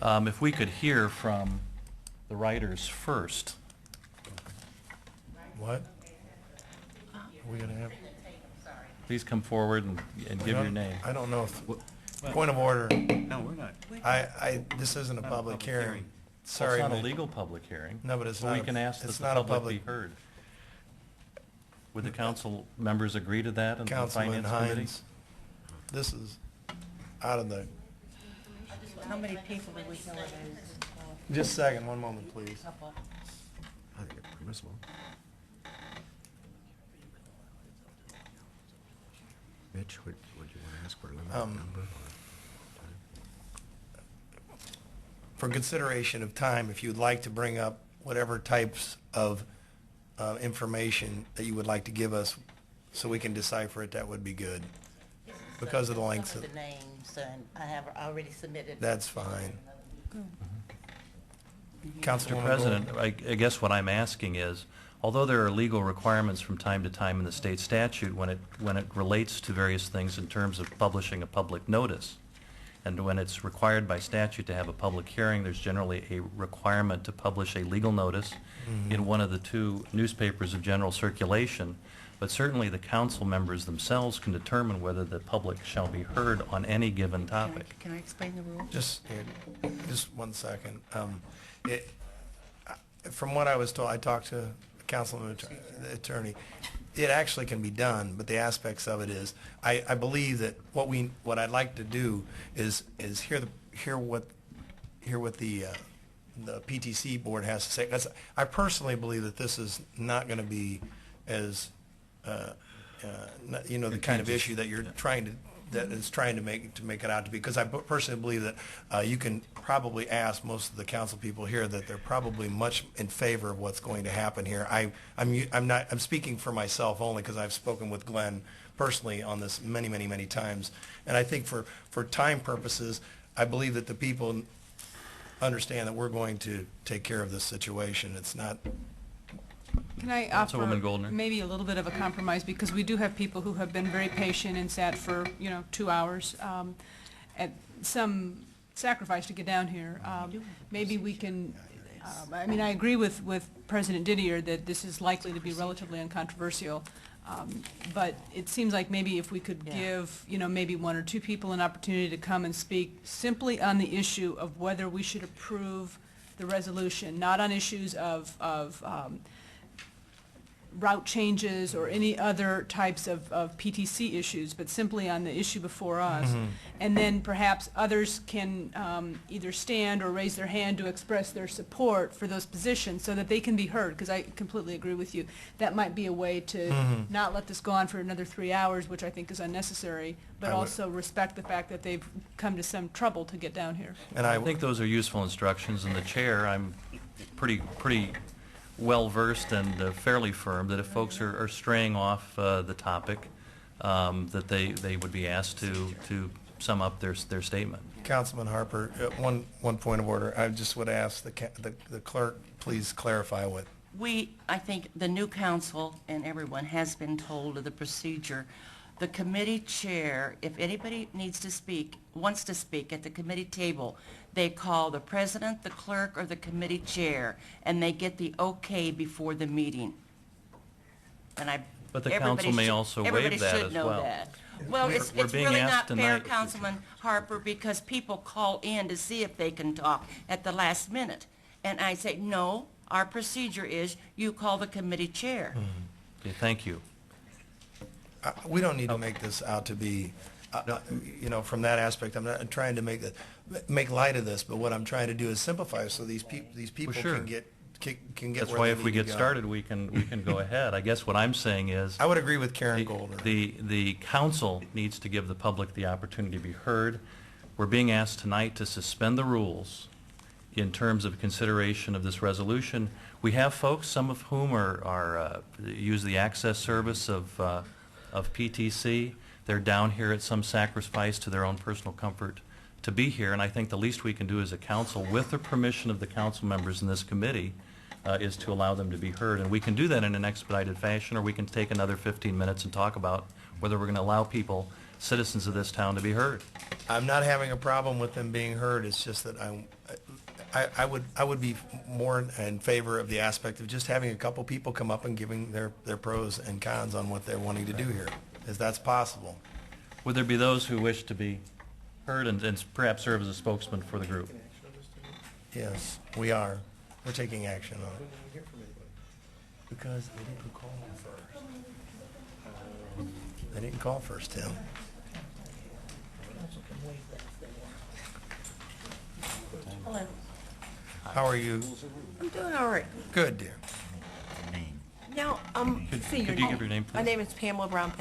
If we could hear from the writers first. What? Are we gonna have? Please come forward and give your name. I don't know if, point of order. No, we're not. This isn't a Not a public public hearing. hearing. Sorry. It's not a Mitch. legal public hearing. No, but it's But not. we can ask that it's the not a public be heard. Would the council members agree to that in the Councilman finance committee? Hines, this is out of the, How many people do we know it is? just a second, one moment, please. I think it's permissible. Mitch, would you want to ask for a limited number? For consideration of time, if you'd like to bring up whatever types of information that you would like to give us so we can decipher it, that would be good. Because of the length Some of, of the names, and I have already submitted. that's fine. Mr. Councilwoman President, Gold. I guess what I'm asking is, although there are legal requirements from time to time in the state statute when it relates to various things in terms of publishing a public notice, and when it's required by statute to have a public hearing, there's generally a requirement to publish a legal notice in one of the two newspapers of general circulation. But certainly the council members themselves can determine whether the public shall be heard on any given topic. Can I explain the rule? Just 1 second. From what I was told, I talked to the councilman attorney. It actually can be done, but the aspects of it is, I believe that what I'd like to do is hear what the PTC board has to say. 'Cause I personally believe that this is not going to be as the kind of issue that you're trying to make it out to be, because I personally believe that you can probably ask most of the council people here that they're probably much in favor of what's going to happen here. I'm speaking for myself only because I've spoken with Glenn personally on this many times, and I think for time purposes, I believe that the people understand that we're going to take care of this situation. It's not. Can I offer Councilwoman Goldner. maybe a little bit of a compromise, because we do have people who have been very patient and sat for, 2 hours, at some sacrifice to get down here. Maybe we can, I agree with President Didier that this is likely to be relatively uncontroversial, but it seems like maybe if we could give, maybe 1 or 2 people an opportunity to come and speak simply on the issue of whether we should approve the resolution, not on issues of route changes or any other types of PTC issues, but simply on the issue before us. And then perhaps others can either stand or raise their hand to express their support for those positions so that they can be heard, because I completely agree with you. That might be a way to not let this go on for another 3 hours, which I think is unnecessary, but also respect the fact that they've come to some trouble to get down here. And I think those are useful instructions, and the chair, I'm pretty well-versed and fairly firm that if folks are straying off the topic, that they would be asked to sum up their statement. Councilman Harper, one point of order. I just would ask the clerk, please clarify what. I think the new council and everyone has been told of the procedure. The committee chair, if anybody wants to speak at the committee table, they call the president, the clerk, or the committee chair, and they get the okay before the meeting. But the council may also waive that as well. Everybody should know that. Well, it's being really asked not fair, tonight- Councilman Harper, because people call in to see if they can talk at the last minute. And I say, no, our procedure is you call the committee chair. Okay, thank you. We don't need to make this out to be, from that aspect. I'm not trying to make light of this, but what I'm trying to do is simplify so these people sure. can get That's where why they if we need to get go. started, we can go ahead. I guess what I'm saying is I would agree with Karen Goldner. the council needs to give the public the opportunity to be heard. We're being asked tonight to suspend the rules in terms of consideration of this resolution. We have folks, some of whom use the access service of PTC. They're down here at some sacrifice to their own personal comfort to be here, and I think the least we can do as a council, with the permission of the council members in this committee, is to allow them to be heard. And we can do that in an expedited fashion, or we can take another 15 minutes and talk about whether we're going to allow people citizens of this town to be heard. I'm not having a problem with them being heard, it's just that I would be more in favor of the aspect of just having a couple people come up and giving their pros and cons on what they're wanting to do here, if that's possible. Would there be those who wish to be heard and perhaps serve as a spokesman for the group? Yes, we are. We're taking action on it. Because they didn't call first. They didn't call first, Tim. Hello. How are you? I'm doing all right. Good, dear. Now, Could see your you give name. your name, My please? name is Pamela Brown